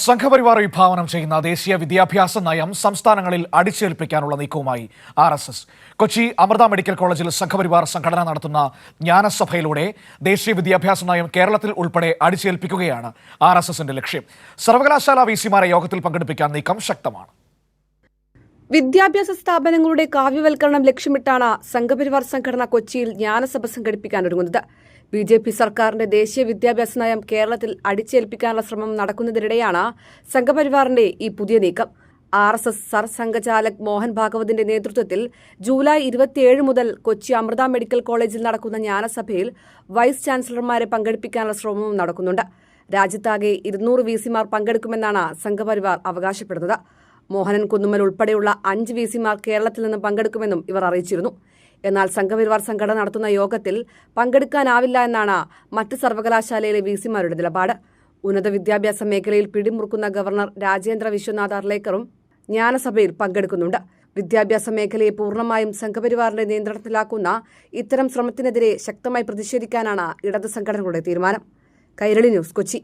സംഘപരിവാർ വിഭാവനം ചെയ്യുന്ന ദേശീയ വിദ്യാഭ്യാസ നയം സംസ്ഥാനങ്ങളിൽ അടിച്ചേൽപ്പിക്കാനുള്ള നീക്കവുമായി RSS. കൊച്ചി അമൃത മെഡിക്കൽ കോളേജിൽ സംഘപരിവാർ സംഘടന നടത്തുന്ന ജ്ഞാനസഭയിലൂടെ ദേശീയ വിദ്യാഭ്യാസ നയം കേരളത്തിൽ ഉൾപ്പെടെ അടിച്ചേൽപ്പിക്കുകയാണ് RSSന്റെ ലക്ഷ്യം. സർവകലാശാല വിസിമാരെ യോഗത്തിൽ പങ്കെടുപ്പിക്കാൻ നീക്കം ശക്തമാണ്. വിദ്യാഭ്യാസ സ്ഥാപനങ്ങളുടെ കാവ്യവൽക്കരണം ലക്ഷ്യമിട്ടാണ് സംഘപരിവാർ സംഘടന കൊച്ചിയിൽ ജ്ഞാനസഭ സംഘടിപ്പിക്കാനൊരുങ്ങുന്നത്. BJP സർക്കാരിന്റെ ദേശീയ വിദ്യാഭ്യാസ നയം കേരളത്തിൽ അടിച്ചേൽപ്പിക്കാനുള്ള ശ്രമം നടക്കുന്നതിനിടെയാണ് സംഘപരിവാറിന്റെ ഈ പുതിയ നീക്കം. RSS സർസംഘചാലക് മോഹൻ ഭാഗവതിന്റെ നേതൃത്വത്തിൽ ജൂലൈ 27 മുതൽ കൊച്ചി അമൃത മെഡിക്കൽ കോളേജിൽ നടക്കുന്ന ജ്ഞാനസഭയിൽ വൈസ് ചാൻസലർമാരെ പങ്കെടുപ്പിക്കാനുള്ള ശ്രമവും നടക്കുന്നുണ്ട്. രാജ്യത്താകെ 200 വിസിമാർ പങ്കെടുക്കുമെന്നാണ് സംഘപരിവാർ അവകാശപ്പെടുന്നത്. മോഹനൻ കുന്നുമ്മൽ ഉൾപ്പെടെയുള്ള 5 വിസിമാർ കേരളത്തിൽ നിന്ന് പങ്കെടുക്കുമെന്നും ഇവർ അറിയിച്ചിരുന്നു. എന്നാൽ സംഘപരിവാർ സംഘടന നടത്തുന്ന യോഗത്തിൽ പങ്കെടുക്കാനാവില്ല എന്നാണ് മറ്റ് സർവകലാശാലയിലെ വിസിമാരുടെ നിലപാട്. ഉന്നത വിദ്യാഭ്യാസ മേഖലയിൽ പിടിമുറുക്കുന്ന ഗവർണർ രാജേന്ദ്ര വിശ്വനാഥ് അർലേക്കറും ജ്ഞാനസഭയിൽ പങ്കെടുക്കുന്നുണ്ട്. വിദ്യാഭ്യാസ മേഖലയെ പൂർണ്ണമായും സംഘപരിവാറിന്റെ നിയന്ത്രണത്തിലാക്കുന്ന ഇത്തരം ശ്രമത്തിനെതിരെ ശക്തമായി പ്രതിഷേധിക്കാനാണ് ഇടത് സംഘടനകളുടെ തീരുമാനം. കൈരളി ന്യൂസ്, കൊച്ചി.